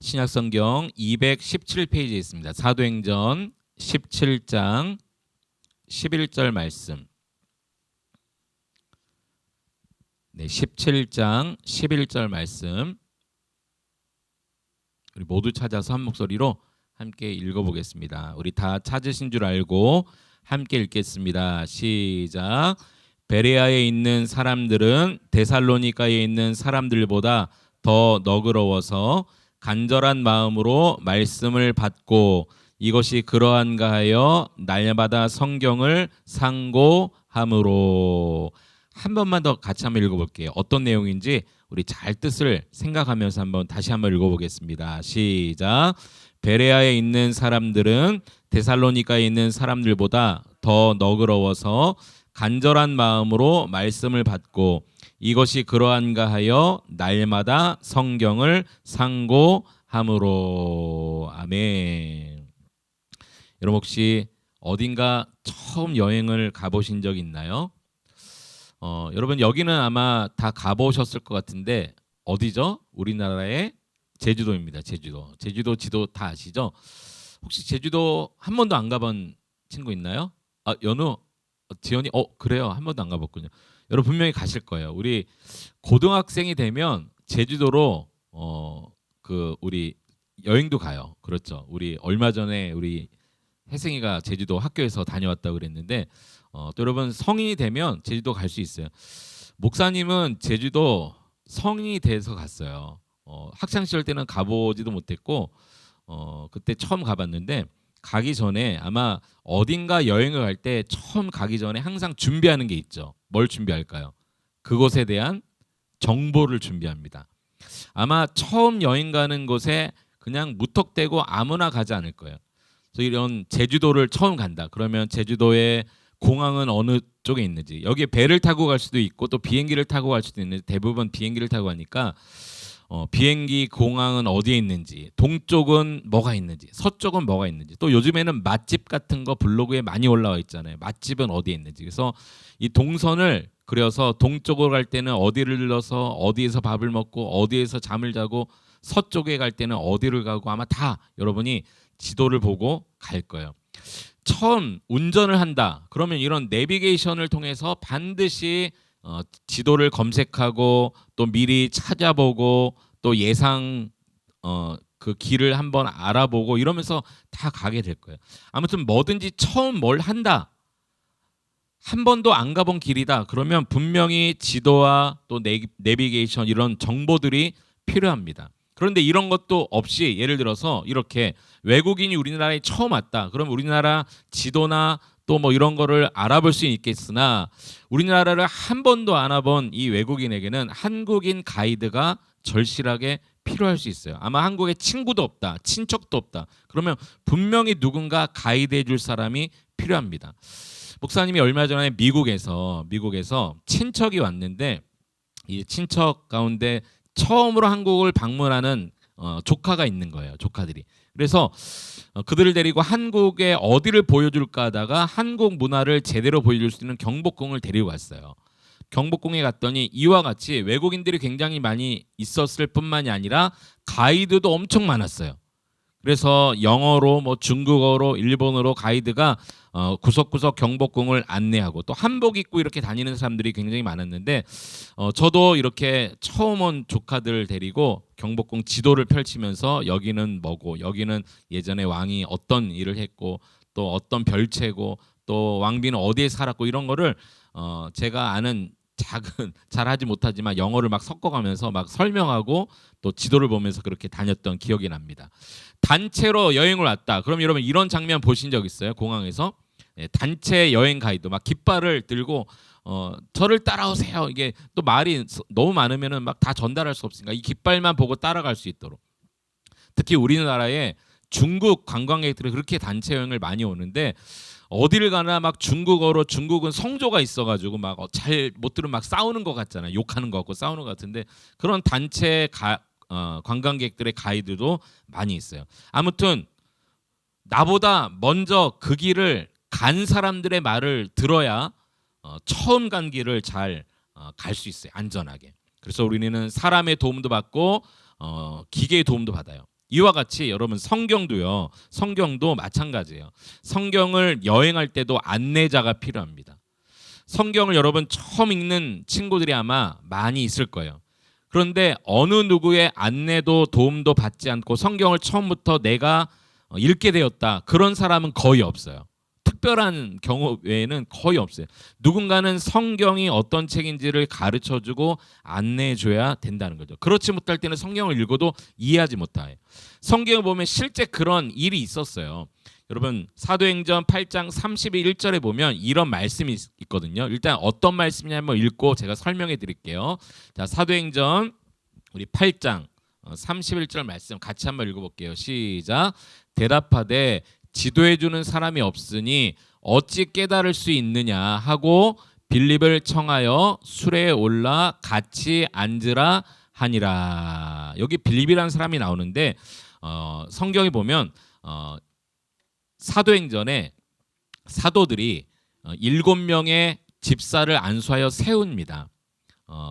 신약성경 217페이지에 있습니다. 사도행전 17장 11절 말씀. 네, 17장 11절 말씀. 우리 모두 찾아서 한 목소리로 함께 읽어보겠습니다. 우리 다 찾으신 줄 알고 함께 읽겠습니다. 시작. 베레아에 있는 사람들은 데살로니가에 있는 사람들보다 더 너그러워서 간절한 마음으로 말씀을 받고 이것이 그러한가 하여 날마다 성경을 상고함으로. 한 번만 더 같이 한번 읽어볼게요. 어떤 내용인지 우리 잘 뜻을 생각하면서 다시 한번 읽어보겠습니다. 시작. 베레아에 있는 사람들은 데살로니가에 있는 사람들보다 더 너그러워서 간절한 마음으로 말씀을 받고 이것이 그러한가 하여 날마다 성경을 상고함으로. 아멘. 여러분 혹시 어딘가 처음 여행을 가보신 적 있나요? 여러분 여기는 아마 다 가보셨을 것 같은데 어디죠? 우리나라의 제주도입니다. 제주도 지도 다 아시죠? 혹시 제주도 한 번도 안 가본 친구 있나요? 연우, 지연이, 그래요. 한 번도 안 가봤군요. 여러분 분명히 가실 거예요. 우리 고등학생이 되면 제주도로 우리 여행도 가요. 그렇죠. 우리 얼마 전에 우리 혜승이가 제주도 학교에서 다녀왔다고 그랬는데 또 여러분 성인이 되면 제주도 갈 수 있어요. 목사님은 제주도 성인이 돼서 갔어요. 학창 시절 때는 가보지도 못했고 그때 처음 가봤는데 가기 전에 아마 어딘가 여행을 갈 때 처음 가기 전에 항상 준비하는 게 있죠. 뭘 준비할까요? 그곳에 대한 정보를 준비합니다. 아마 처음 여행 가는 곳에 그냥 무턱대고 아무나 가지 않을 거예요. 그래서 이런 제주도를 처음 간다. 그러면 제주도의 공항은 어느 쪽에 있는지, 여기에 배를 타고 갈 수도 있고 또 비행기를 타고 갈 수도 있는데 대부분 비행기를 타고 가니까 비행기 공항은 어디에 있는지, 동쪽은 뭐가 있는지, 서쪽은 뭐가 있는지, 또 요즘에는 맛집 같은 거 블로그에 많이 올라와 있잖아요. 맛집은 어디에 있는지. 그래서 이 동선을 그려서 동쪽으로 갈 때는 어디를 들러서 어디에서 밥을 먹고 어디에서 잠을 자고 서쪽에 갈 때는 어디를 가고 아마 다 여러분이 지도를 보고 갈 거예요. 처음 운전을 한다. 그러면 이런 내비게이션을 통해서 반드시 지도를 검색하고 또 미리 찾아보고 또 예상 그 길을 한번 알아보고 이러면서 다 가게 될 거예요. 아무튼 뭐든지 처음 뭘 한다. 한 번도 안 가본 길이다. 그러면 분명히 지도와 또 내비게이션 이런 정보들이 필요합니다. 그런데 이런 것도 없이 예를 들어서 이렇게 외국인이 우리나라에 처음 왔다. 그럼 우리나라 지도나 또 뭐 이런 거를 알아볼 수 있겠으나 우리나라를 한 번도 안 와본 이 외국인에게는 한국인 가이드가 절실하게 필요할 수 있어요. 아마 한국에 친구도 없다, 친척도 없다. 그러면 분명히 누군가 가이드해 줄 사람이 필요합니다. 목사님이 얼마 전에 미국에서 친척이 왔는데 이 친척 가운데 처음으로 한국을 방문하는 조카가 있는 거예요. 조카들이. 그래서 그들을 데리고 한국에 어디를 보여줄까 하다가 한국 문화를 제대로 보여줄 수 있는 경복궁을 데리고 갔어요. 경복궁에 갔더니 이와 같이 외국인들이 굉장히 많이 있었을 뿐만이 아니라 가이드도 엄청 많았어요. 그래서 영어로 뭐 중국어로 일본어로 가이드가 구석구석 경복궁을 안내하고 또 한복 입고 이렇게 다니는 사람들이 굉장히 많았는데 저도 이렇게 처음 온 조카들 데리고 경복궁 지도를 펼치면서 여기는 뭐고 여기는 예전에 왕이 어떤 일을 했고 또 어떤 별채고 또 왕비는 어디에 살았고 이런 거를 제가 아는 작은 잘하지 못하지만 영어를 막 섞어가면서 막 설명하고 또 지도를 보면서 그렇게 다녔던 기억이 납니다. 단체로 여행을 왔다. 그럼 여러분 이런 장면 보신 적 있어요? 공항에서 단체 여행 가이드 막 깃발을 들고 저를 따라오세요. 이게 또 말이 너무 많으면은 막 다 전달할 수 없으니까 이 깃발만 보고 따라갈 수 있도록. 특히 우리나라에 중국 관광객들이 그렇게 단체 여행을 많이 오는데 어디를 가나 막 중국어로 중국은 성조가 있어가지고 막 잘 못 들으면 막 싸우는 것 같잖아요. 욕하는 것 같고 싸우는 것 같은데 그런 단체 관광객들의 가이드도 많이 있어요. 아무튼 나보다 먼저 그 길을 간 사람들의 말을 들어야 처음 간 길을 잘 갈 수 있어요. 안전하게. 그래서 우리는 사람의 도움도 받고 기계의 도움도 받아요. 이와 같이 여러분 성경도요. 성경도 마찬가지예요. 성경을 여행할 때도 안내자가 필요합니다. 성경을 여러분 처음 읽는 친구들이 아마 많이 있을 거예요. 그런데 어느 누구의 안내도 도움도 받지 않고 성경을 처음부터 내가 읽게 되었다. 그런 사람은 거의 없어요. 특별한 경우 외에는 거의 없어요. 누군가는 성경이 어떤 책인지를 가르쳐주고 안내해줘야 된다는 거죠. 그렇지 못할 때는 성경을 읽어도 이해하지 못해요. 성경을 보면 실제 그런 일이 있었어요. 여러분 사도행전 8장 31절에 보면 이런 말씀이 있거든요. 일단 어떤 말씀이냐 한번 읽고 제가 설명해 드릴게요. 자, 사도행전 우리 8장 31절 말씀 같이 한번 읽어볼게요. 시작. 대답하되 지도해 주는 사람이 없으니 어찌 깨달을 수 있느냐 하고 빌립을 청하여 수레에 올라 같이 앉으라 하니라. 여기 빌립이라는 사람이 나오는데 성경에 보면 사도행전에 사도들이 7명의 집사를 안수하여 세웁니다.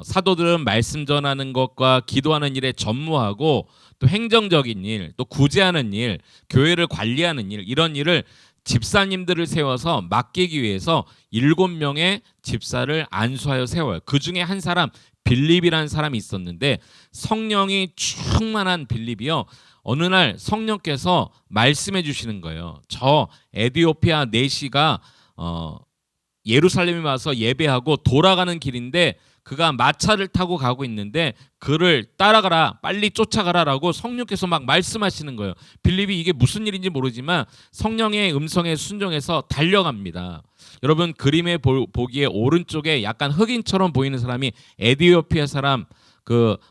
사도들은 말씀 전하는 것과 기도하는 일에 전무하고 또 행정적인 일, 또 구제하는 일, 교회를 관리하는 일, 이런 일을 집사님들을 세워서 맡기기 위해서 7명의 집사를 안수하여 세워요. 그 중에 한 사람 빌립이라는 사람이 있었는데 성령이 충만한 빌립이요. 어느 날 성령께서 말씀해 주시는 거예요. 저 에디오피아 내시가 예루살렘에 와서 예배하고 돌아가는 길인데 그가 마차를 타고 가고 있는데 그를 따라가라, 빨리 쫓아가라라고 성령께서 막 말씀하시는 거예요. 빌립이 이게 무슨 일인지 모르지만 성령의 음성에 순종해서 달려갑니다. 여러분 그림에 보기에 오른쪽에 약간 흑인처럼 보이는 사람이 에디오피아 사람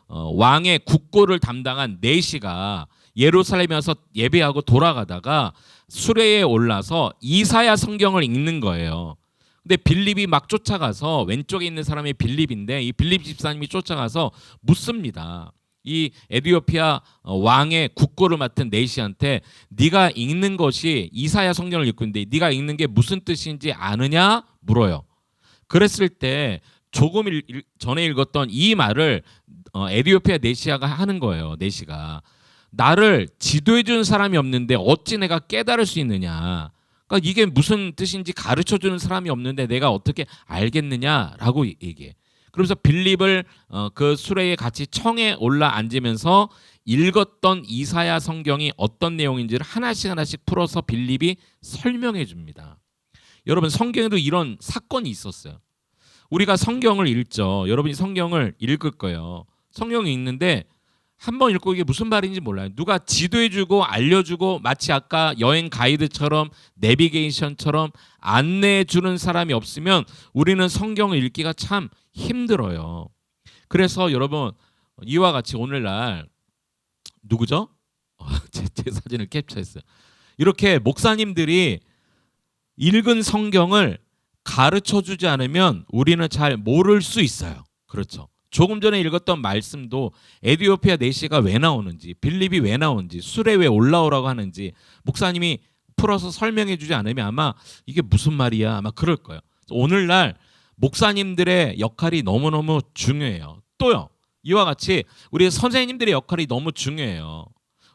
왕의 국고를 담당한 내시가 예루살렘에 와서 예배하고 돌아가다가 수레에 올라서 이사야 성경을 읽는 거예요. 근데 빌립이 막 쫓아가서 왼쪽에 있는 사람이 빌립인데 이 빌립 집사님이 쫓아가서 묻습니다. 이 에디오피아 왕의 국고를 맡은 네시한테 네가 읽는 것이 이사야 성경을 읽고 있는데 네가 읽는 게 무슨 뜻인지 아느냐 물어요. 그랬을 때 조금 전에 읽었던 이 말을 에디오피아 네시아가 하는 거예요. 네시가 나를 지도해 주는 사람이 없는데 어찌 내가 깨달을 수 있느냐. 그러니까 이게 무슨 뜻인지 가르쳐 주는 사람이 없는데 내가 어떻게 알겠느냐라고 얘기해. 그러면서 빌립을 그 수레에 같이 청에 올라 앉으면서 읽었던 이사야 성경이 어떤 내용인지를 하나씩 풀어서 빌립이 설명해 줍니다. 여러분 성경에도 이런 사건이 있었어요. 우리가 성경을 읽죠. 여러분이 성경을 읽을 거예요. 성경이 읽는데 한번 읽고 이게 무슨 말인지 몰라요. 누가 지도해주고 알려주고 마치 아까 여행 가이드처럼 내비게이션처럼 안내해주는 사람이 없으면 우리는 성경을 읽기가 참 힘들어요. 그래서 여러분 이와 같이 오늘날 누구죠? 제 사진을 캡처했어요. 이렇게 목사님들이 읽은 성경을 가르쳐주지 않으면 우리는 잘 모를 수 있어요. 그렇죠. 조금 전에 읽었던 말씀도 에디오피아 내시가 왜 나오는지, 빌립이 왜 나오는지, 수레 왜 올라오라고 하는지 목사님이 풀어서 설명해 주지 않으면 아마 이게 무슨 말이야 아마 그럴 거예요. 오늘날 목사님들의 역할이 너무너무 중요해요. 또요. 이와 같이 우리 선생님들의 역할이 너무 중요해요.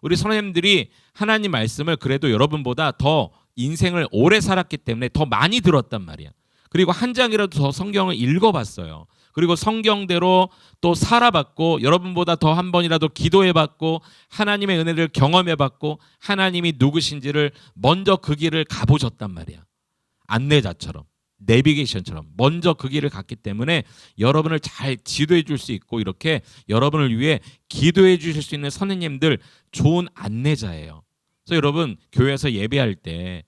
우리 선생님들이 하나님 말씀을 그래도 여러분보다 더 인생을 오래 살았기 때문에 더 많이 들었단 말이야. 그리고 한 장이라도 더 성경을 읽어봤어요. 그리고 성경대로 또 살아봤고 여러분보다 더 한 번이라도 기도해봤고 하나님의 은혜를 경험해봤고 하나님이 누구신지를 먼저 그 길을 가보셨단 말이야. 안내자처럼 내비게이션처럼 먼저 그 길을 갔기 때문에 여러분을 잘 지도해 줄 수 있고 이렇게 여러분을 위해 기도해 주실 수 있는 선생님들 좋은 안내자예요. 그래서 여러분 교회에서 예배할 때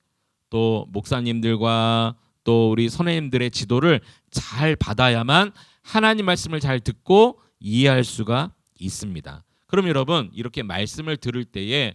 또 목사님들과 또 우리 선생님들의 지도를 잘 받아야만 하나님 말씀을 잘 듣고 이해할 수가 있습니다. 그럼 여러분 이렇게 말씀을 들을 때에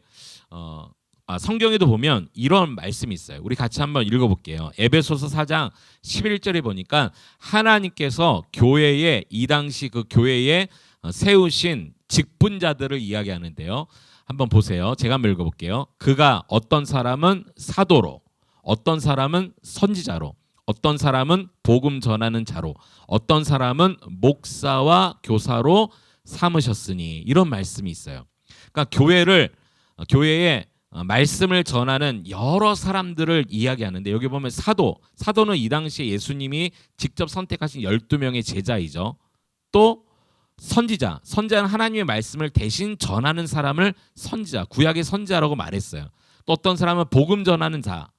성경에도 보면 이런 말씀이 있어요. 우리 같이 한번 읽어볼게요. 에베소서 4장 11절에 보니까 하나님께서 교회에 이 당시 그 교회에 세우신 직분자들을 이야기하는데요. 한번 보세요. 제가 한번 읽어볼게요. 그가 어떤 사람은 사도로, 어떤 사람은 선지자로, 어떤 사람은 복음 전하는 자로, 어떤 사람은 목사와 교사로 삼으셨으니 이런 말씀이 있어요. 그러니까 교회를 교회에 말씀을 전하는 여러 사람들을 이야기하는데 여기 보면 사도는 이 당시에 예수님이 직접 선택하신 12명의 제자이죠. 또 선지자는 하나님의 말씀을 대신 전하는 사람을 선지자, 구약의 선지자라고 말했어요. 또 어떤 사람은 복음 전하는 자,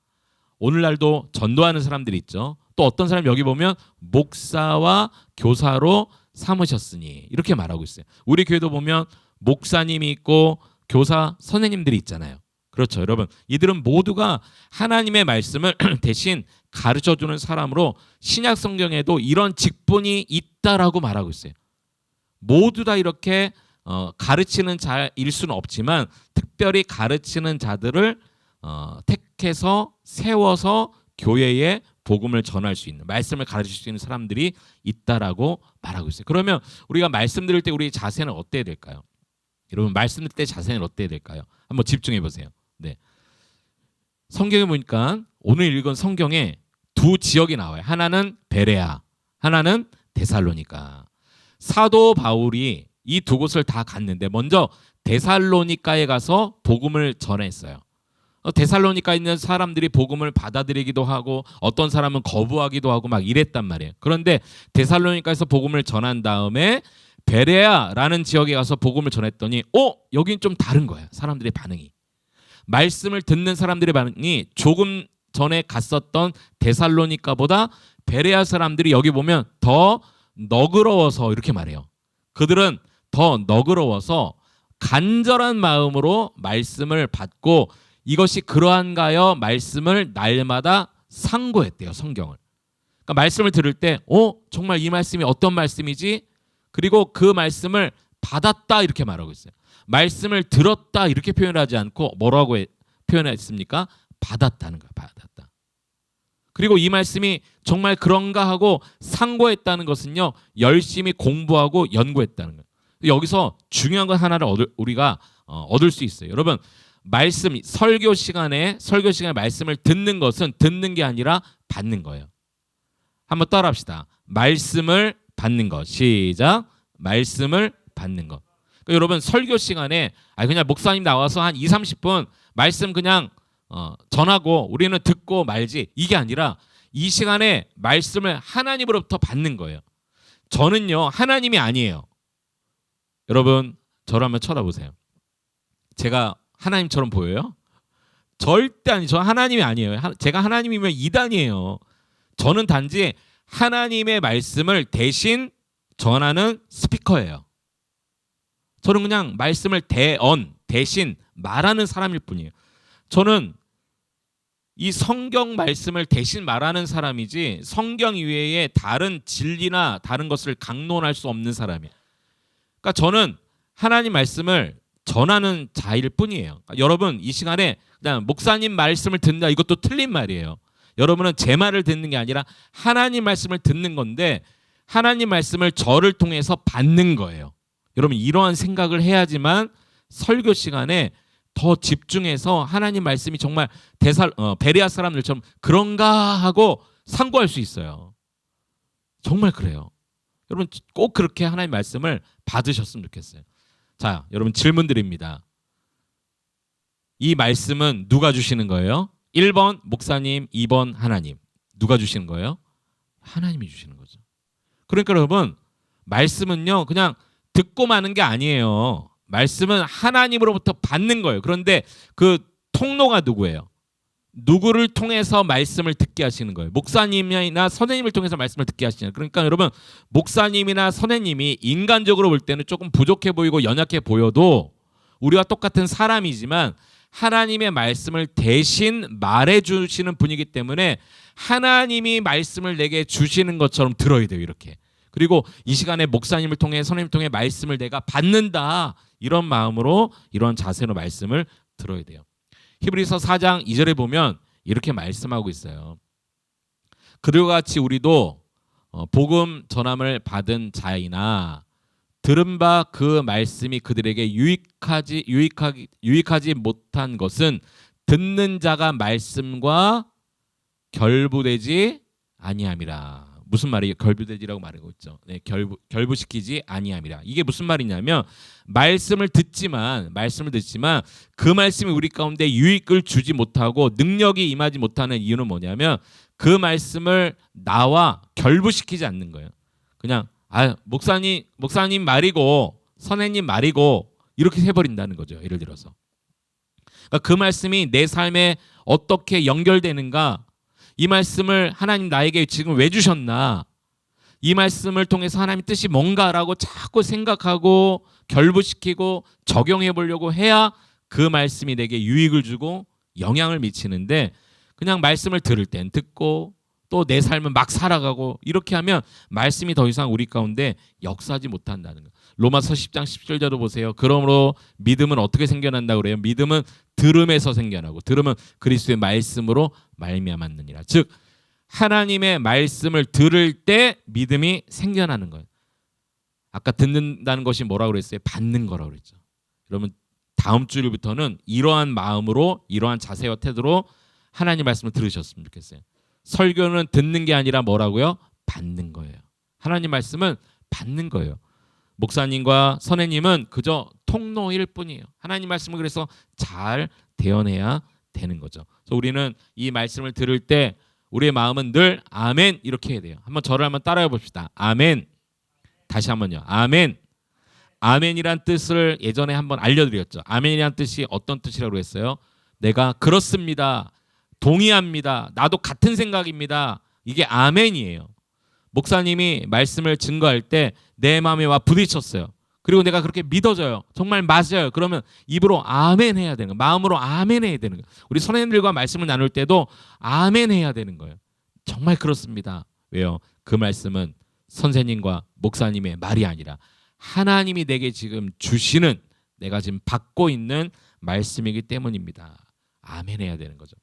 오늘날도 전도하는 사람들이 있죠. 또 어떤 사람 여기 보면 목사와 교사로 삼으셨으니 이렇게 말하고 있어요. 우리 교회도 보면 목사님이 있고 교사 선생님들이 있잖아요. 그렇죠, 여러분. 이들은 모두가 하나님의 말씀을 대신 가르쳐주는 사람으로 신약 성경에도 이런 직분이 있다라고 말하고 있어요. 모두 다 이렇게 가르치는 자일 수는 없지만 특별히 가르치는 자들을 택해서 세워서 교회에 복음을 전할 수 있는, 말씀을 가르칠 수 있는 사람들이 있다라고 말하고 있어요. 그러면 우리가 말씀 들을 때 우리 자세는 어때야 될까요? 여러분, 말씀 들을 때 자세는 어때야 될까요? 한번 집중해 보세요. 네. 성경에 보니까 오늘 읽은 성경에 두 지역이 나와요. 하나는 베레아, 하나는 데살로니가. 사도 바울이 이 두 곳을 다 갔는데 먼저 데살로니가에 가서 복음을 전했어요. 데살로니가에 있는 사람들이 복음을 받아들이기도 하고 어떤 사람은 거부하기도 하고 막 이랬단 말이에요. 그런데 데살로니가에서 복음을 전한 다음에 베레아라는 지역에 가서 복음을 전했더니 여긴 좀 다른 거야. 사람들의 반응이. 말씀을 듣는 사람들의 반응이 조금 전에 갔었던 데살로니가보다 베레아 사람들이 여기 보면 더 너그러워서 이렇게 말해요. 그들은 더 너그러워서 간절한 마음으로 말씀을 받고 이것이 그러한가요? 말씀을 날마다 상고했대요. 성경을. 그러니까 말씀을 들을 때 정말 이 말씀이 어떤 말씀이지? 그리고 그 말씀을 받았다 이렇게 말하고 있어요. 말씀을 들었다 이렇게 표현하지 않고 뭐라고 표현했습니까? 받았다는 거예요. 받았다. 그리고 이 말씀이 정말 그런가 하고 상고했다는 것은요, 열심히 공부하고 연구했다는 거예요. 여기서 중요한 것 하나를 우리가 얻을 수 있어요. 여러분, 설교 시간에 말씀을 듣는 것은 듣는 게 아니라 받는 거예요. 한번 따라합시다. 말씀을 받는 것. 시작. 말씀을 받는 것. 그러니까 여러분, 설교 시간에 그냥 목사님 나와서 한 2, 30분 말씀 그냥 전하고 우리는 듣고 말지, 이게 아니라 이 시간에 말씀을 하나님으로부터 받는 거예요. 저는요, 하나님이 아니에요. 여러분, 저를 한번 쳐다보세요. 제가 하나님처럼 보여요? 절대 아니죠. 저 하나님이 아니에요. 제가 하나님이면 이단이에요. 저는 단지 하나님의 말씀을 대신 전하는 스피커예요. 저는 그냥 말씀을 대신 말하는 사람일 뿐이에요. 저는 이 성경 말씀을 대신 말하는 사람이지 성경 이외에 다른 진리나 다른 것을 강론할 수 없는 사람이에요. 그러니까 저는 하나님 말씀을 전하는 자일 뿐이에요. 그러니까 여러분, 이 시간에 그냥 목사님 말씀을 듣는다, 이것도 틀린 말이에요. 여러분은 제 말을 듣는 게 아니라 하나님 말씀을 듣는 건데 하나님 말씀을 저를 통해서 받는 거예요. 여러분, 이러한 생각을 해야지만 설교 시간에 더 집중해서 하나님 말씀이 정말 베레아 사람들처럼 그런가 하고 상고할 수 있어요. 정말 그래요. 여러분, 꼭 그렇게 하나님 말씀을 받으셨으면 좋겠어요. 자, 여러분, 질문 드립니다. 이 말씀은 누가 주시는 거예요? 1번 목사님, 2번 하나님. 누가 주시는 거예요? 하나님이 주시는 거죠. 그러니까 여러분, 말씀은요, 그냥 듣고 마는 게 아니에요. 말씀은 하나님으로부터 받는 거예요. 그런데 그 통로가 누구예요? 누구를 통해서 말씀을 듣게 하시는 거예요? 목사님이나 선생님을 통해서 말씀을 듣게 하시는 거예요. 그러니까 여러분, 목사님이나 선생님이 인간적으로 볼 때는 조금 부족해 보이고 연약해 보여도 우리와 똑같은 사람이지만 하나님의 말씀을 대신 말해주시는 분이기 때문에 하나님이 말씀을 내게 주시는 것처럼 들어야 돼요. 이렇게. 그리고 이 시간에 목사님을 통해, 선생님을 통해 말씀을 내가 받는다, 이런 마음으로, 이런 자세로 말씀을 들어야 돼요. 히브리서 4장 2절에 보면 이렇게 말씀하고 있어요. 그들과 같이 우리도 복음 전함을 받은 자이나 들은 바 그 말씀이 그들에게 유익하지 못한 것은 듣는 자가 말씀과 결부되지 아니함이라. 무슨 말이에요? 결부되지라고 말하고 있죠. 네, 결부시키지 아니함이라. 이게 무슨 말이냐면 말씀을 듣지만 그 말씀이 우리 가운데 유익을 주지 못하고 능력이 임하지 못하는 이유는 뭐냐면 그 말씀을 나와 결부시키지 않는 거예요. 그냥 목사님 말이고 선생님 말이고 이렇게 해버린다는 거죠. 예를 들어서 그러니까 그 말씀이 내 삶에 어떻게 연결되는가, 이 말씀을 하나님 나에게 지금 왜 주셨나, 이 말씀을 통해서 하나님 뜻이 뭔가라고 자꾸 생각하고 결부시키고 적용해 보려고 해야 그 말씀이 내게 유익을 주고 영향을 미치는데, 그냥 말씀을 들을 땐 듣고 또 내 삶은 막 살아가고 이렇게 하면 말씀이 더 이상 우리 가운데 역사하지 못한다는 거예요. 로마서 10장 17절도 보세요. 그러므로 믿음은 어떻게 생겨난다고 그래요? 믿음은 들음에서 생겨나고 들음은 그리스도의 말씀으로 말미암았느니라. 즉 하나님의 말씀을 들을 때 믿음이 생겨나는 거예요. 아까 듣는다는 것이 뭐라고 그랬어요? 받는 거라고 그랬죠. 여러분 다음 주일부터는 이러한 마음으로 이러한 자세와 태도로 하나님 말씀을 들으셨으면 좋겠어요. 설교는 듣는 게 아니라 뭐라고요? 받는 거예요. 하나님 말씀은 받는 거예요. 목사님과 선생님은 그저 통로일 뿐이에요. 하나님 말씀을 그래서 잘 대언해야 되는 거죠. 그래서 우리는 이 말씀을 들을 때 우리의 마음은 늘 아멘 이렇게 해야 돼요. 한번 저를 한번 따라해 봅시다. 아멘. 다시 한번요. 아멘. 아멘이란 뜻을 예전에 한번 알려드렸죠. 아멘이란 뜻이 어떤 뜻이라고 했어요? 내가 그렇습니다. 동의합니다. 나도 같은 생각입니다. 이게 아멘이에요. 목사님이 말씀을 증거할 때 내 마음에 와 부딪혔어요. 그리고 내가 그렇게 믿어져요. 정말 맞아요. 그러면 입으로 아멘 해야 되는 거예요. 마음으로 아멘 해야 되는 거예요. 우리 선생님들과 말씀을 나눌 때도 아멘 해야 되는 거예요. 정말 그렇습니다. 왜요? 그 말씀은 선생님과 목사님의 말이 아니라 하나님이 내게 지금 주시는, 내가 지금 받고 있는 말씀이기 때문입니다. 아멘 해야 되는 거죠.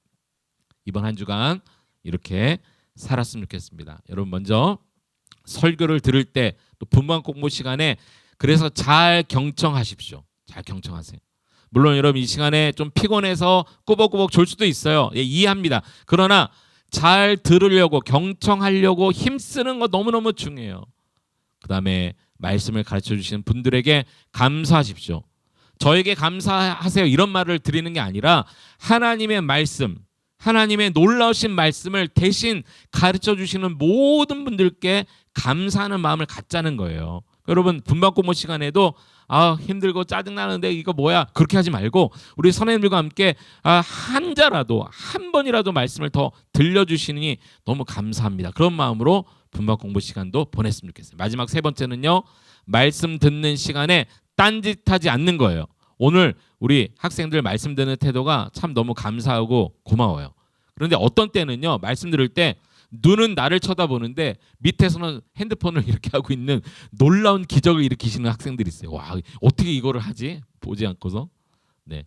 이번 한 주간 이렇게 살았으면 좋겠습니다. 여러분 먼저 설교를 들을 때 또 분반 공부 시간에 그래서 잘 경청하십시오. 잘 경청하세요. 물론 여러분 이 시간에 좀 피곤해서 꾸벅꾸벅 졸 수도 있어요. 예, 이해합니다. 그러나 잘 들으려고 경청하려고 힘쓰는 거 너무너무 중요해요. 그 다음에 말씀을 가르쳐 주시는 분들에게 감사하십시오. 저에게 감사하세요 이런 말을 드리는 게 아니라 하나님의 말씀, 하나님의 놀라우신 말씀을 대신 가르쳐 주시는 모든 분들께 감사하는 마음을 갖자는 거예요. 여러분 분반 공부 시간에도 힘들고 짜증나는데 이거 뭐야 그렇게 하지 말고 우리 선생님들과 함께 한 자라도 한 번이라도 말씀을 더 들려주시니 너무 감사합니다. 그런 마음으로 분반 공부 시간도 보냈으면 좋겠어요. 마지막 세 번째는요, 말씀 듣는 시간에 딴짓하지 않는 거예요. 오늘 우리 학생들 말씀 듣는 태도가 참 너무 감사하고 고마워요. 그런데 어떤 때는요, 말씀 들을 때 눈은 나를 쳐다보는데 밑에서는 핸드폰을 이렇게 하고 있는 놀라운 기적을 일으키시는 학생들이 있어요. 와, 어떻게 이거를 하지? 보지 않고서. 네,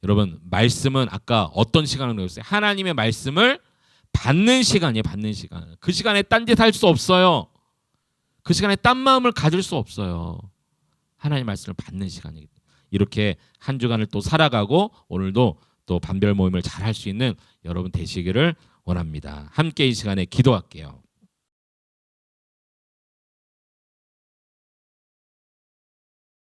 여러분 말씀은 아까 어떤 시간을 넣었어요? 하나님의 말씀을 받는 시간이에요. 받는 시간. 그 시간에 딴짓할 수 없어요. 그 시간에 딴 마음을 가질 수 없어요. 하나님의 말씀을 받는 시간이기 때문에. 이렇게 한 주간을 또 살아가고 오늘도 또 반별 모임을 잘 할 수 있는 여러분 되시기를 원합니다. 함께 이 시간에 기도할게요.